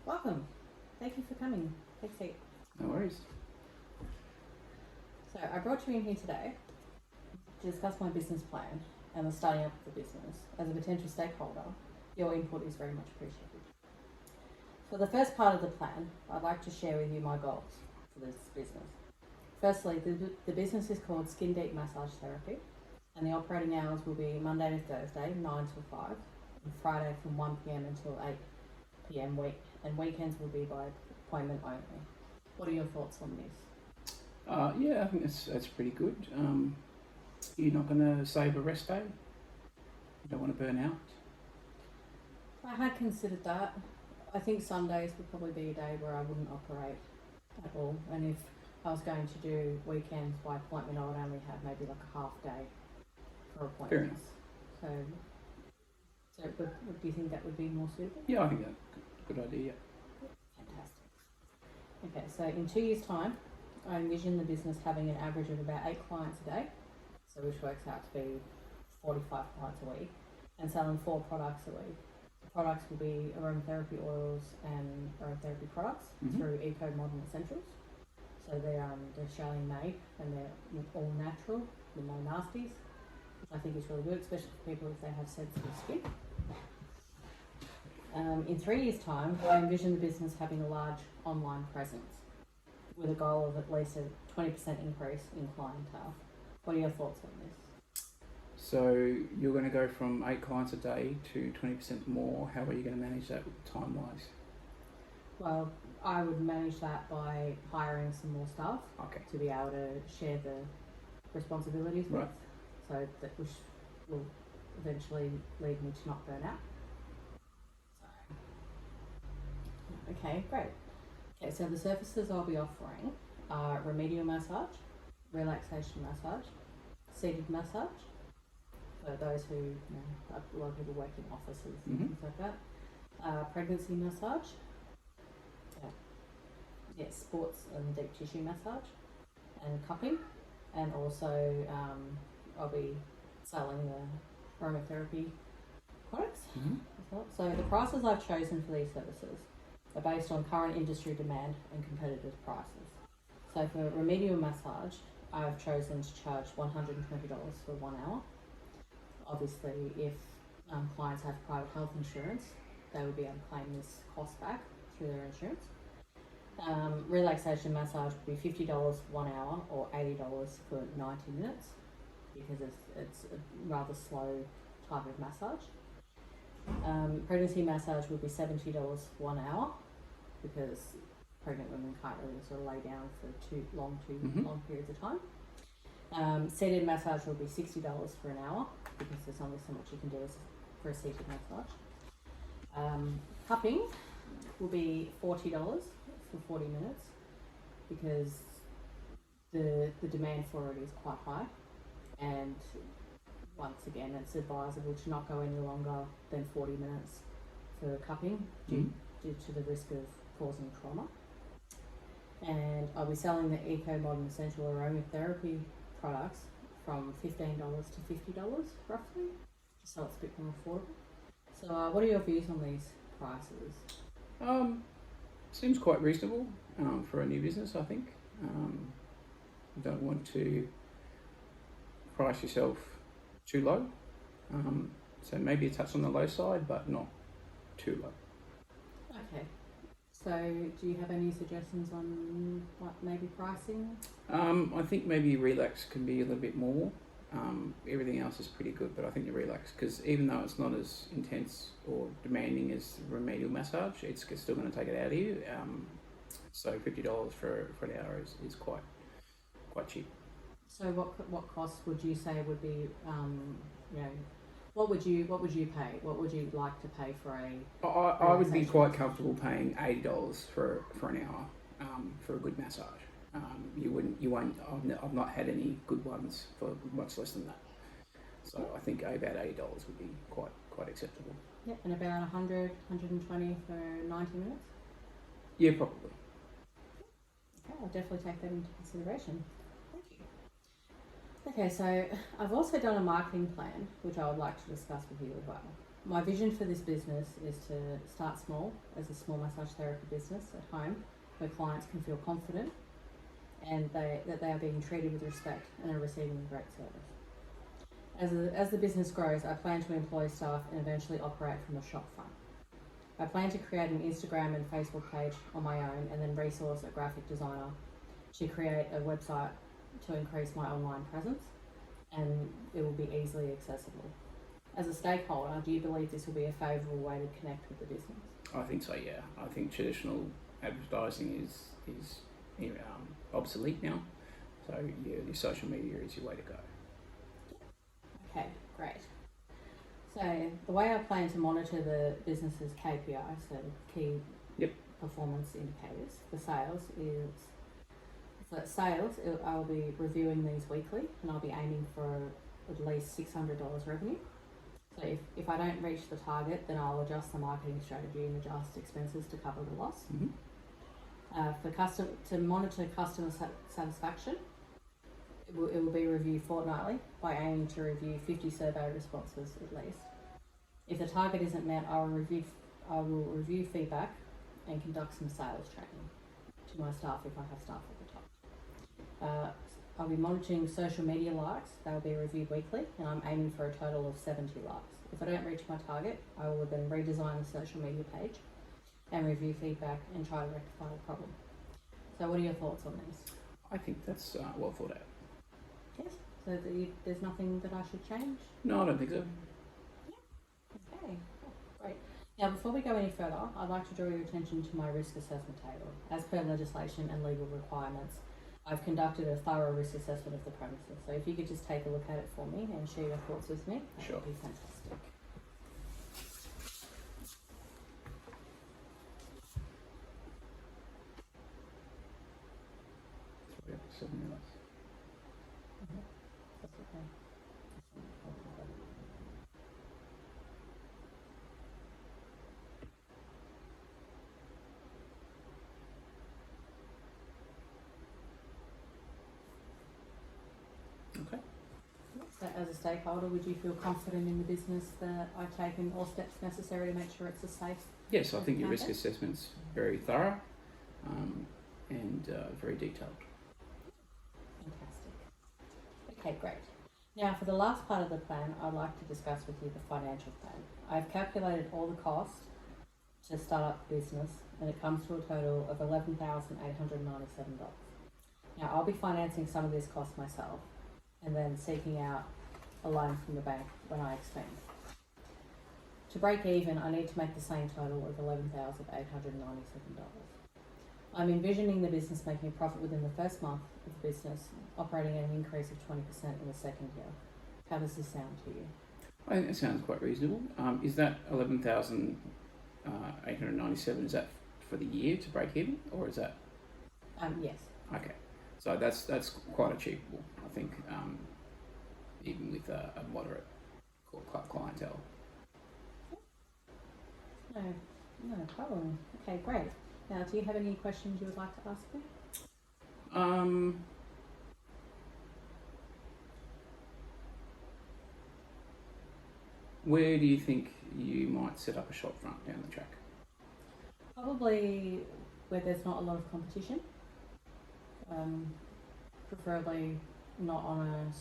Welcome. Thank you for coming. Take a seat. No worries. So I brought you in here today to discuss my business plan and the starting up of the business. As a potential stakeholder, your input is very much appreciated. For the first part of the plan, I'd like to share with you my goals for this business. Firstly, the business is called Skin Deep Massage Therapy, and the operating hours will be Monday to Thursday, 9 till 5, and Friday from 1 p.m. until 8 p.m. and weekends will be by appointment only. What are your thoughts on this? Yeah, I think that's pretty good. You're not going to save a rest day? You don't want to burn out? I had considered that. I think Sundays would probably be a day where I wouldn't operate at all, and if I was going to do weekends by appointment, I would only have maybe like a half day for appointments. So do you think that would be more suitable? Yeah, I think that's a good idea. Fantastic. Okay, so in 2 years' time, I envision the business having an average of about 8 clients a day, so which works out to be 45 clients a week, and selling 4 products a week. The products will be aromatherapy oils and aromatherapy products through Eco Modern Essentials. So they're Australian made and they're all natural, with no nasties, which I think is really good, especially for people if they have sensitive skin. In 3 years' time, I envision the business having a large online presence with a goal of at least a 20% increase in clientele. What are your thoughts on this? So you're going to go from 8 clients a day to 20% more. How are you going to manage that time-wise? Well, I would manage that by hiring some more staff to be able to share the responsibilities with, so that which will eventually lead me to not burn out. Okay, great. Okay, so the services I'll be offering are remedial massage, relaxation massage, seated massage, for those who, a lot of people work in offices and things like that, pregnancy massage, sports and deep tissue massage, and cupping, and also I'll be selling the aromatherapy products as well. So the prices I've chosen for these services are based on current industry demand and competitive prices. So for remedial massage, I've chosen to charge $120 for 1 hour. Obviously, if clients have private health insurance, they would be able to claim this cost back through their insurance. Relaxation massage would be $50 1 hour or $80 for 90 minutes because it's a rather slow type of massage. Pregnancy massage would be $70 1 hour because pregnant women can't really sort of lay down for too long periods of time. Seated massage will be $60 for an hour because there's only so much you can do for a seated massage. Cupping will be $40 for 40 minutes because the demand for it is quite high, and once again it's advisable to not go any longer than 40 minutes for cupping due to the risk of causing trauma. And I'll be selling the Eco Modern Essential Aromatherapy products from $15 to $50 roughly, so it's a bit more affordable. So what are your views on these prices? Seems quite reasonable for a new business, I think. You don't want to price yourself too low. So maybe a touch on the low side, but not too low. Okay. So do you have any suggestions on what maybe pricing? I think maybe relax can be a little bit more. Everything else is pretty good, but I think the relax, because even though it's not as intense or demanding as remedial massage, it's still going to take it out of you. So $50 for an hour is quite cheap. So what costs would you say would be, what would you pay? What would you like to pay for a? I would be quite comfortable paying $80 for an hour for a good massage. You won't. I've not had any good ones for much less than that. So I think about $80 would be quite acceptable. Yeah, and about 100, 120 for 90 minutes. Yeah, probably. Okay, I'll definitely take that into consideration. Thank you. Okay, so I've also done a marketing plan, which I would like to discuss with you as well. my vision for this business is to start small as a small massage therapy business at home, where clients can feel confident and that they are being treated with respect and are receiving great service. As the business grows, I plan to employ staff and eventually operate from the shop front. I plan to create an Instagram and Facebook page on my own and then resource a graphic designer to create a website to increase my online presence, and it will be easily accessible. As a stakeholder, do you believe this will be a favourable way to connect with the business? I think so. Yeah, I think traditional advertising is obsolete now. So your social media is your way to go. Okay, great. So the way I plan to monitor the business's KPI, so key performance indicators for sales is, I'll be reviewing these weekly, and I'll be aiming for at least $600 revenue. So if I don't reach the target, then I'll adjust the marketing strategy and adjust expenses to cover the loss. To monitor customer satisfaction, it will be reviewed fortnightly by aiming to review 50 survey responses at least. If the target isn't met, I will review feedback and conduct some sales training to my staff if I have staff at the top. I'll be monitoring social media likes. They'll be reviewed weekly, and I'm aiming for a total of 70 likes. If I don't reach my target, I will then redesign the social media page and review feedback and try to rectify the problem. So what are your thoughts on this? I think that's well thought out. Yes? So there's nothing that I should change? No, I don't think so. Okay, great. Now, before we go any further, I'd like to draw your attention to my risk assessment table. As per legislation and legal requirements, I've conducted a thorough risk assessment of the premises. So if you could just take a look at it for me and share your thoughts with me, that would be fantastic. So we have 7 minutes. That's okay. Okay. So as a stakeholder, would you feel confident in the business that I've taken all steps necessary to make sure it's a safe? Yes, I think your risk Okay. assessment's very thorough and very detailed. Fantastic. Okay, great. Now for the last part of the plan, I'd like to discuss with you the financial plan. I've calculated all the costs to start up the business, and it comes to a total of $11,897. Now I'll be financing some of this cost myself, and then seeking out a loan from the bank when I expand. To break even, I need to make the same total of $11,897. I'm envisioning the business making a profit within the first month of the business, operating at an increase of 20% in the second year. How does this sound to you? I think that sounds quite reasonable. Is that 11,897? Is that for the year to break even, or is that? Yes. Okay, so that's quite achievable, I think, even with a moderate clientele. No problem. Okay, great. Now, do you have any questions you would like to ask me? Where do you think you might set up a shop front down the track? Probably where there's not a lot of competition. Preferably not on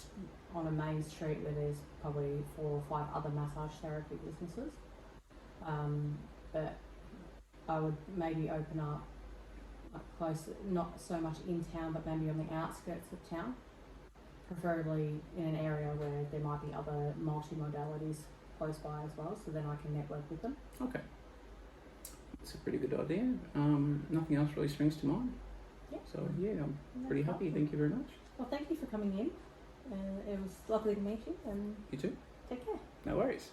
a main street where there's probably 4 or 5 other massage therapy businesses. But I would maybe open up close, not so much in town, but maybe on the outskirts of town. Preferably in an area where there might be other multi-modalities close by as well, so then I can network with them. Okay, that's a pretty good idea. Nothing else really springs to mind. Yeah. So yeah, I'm pretty happy. Thank you very much. Well, thank you for coming in. It was lovely to meet you, and You too. take care. No worries.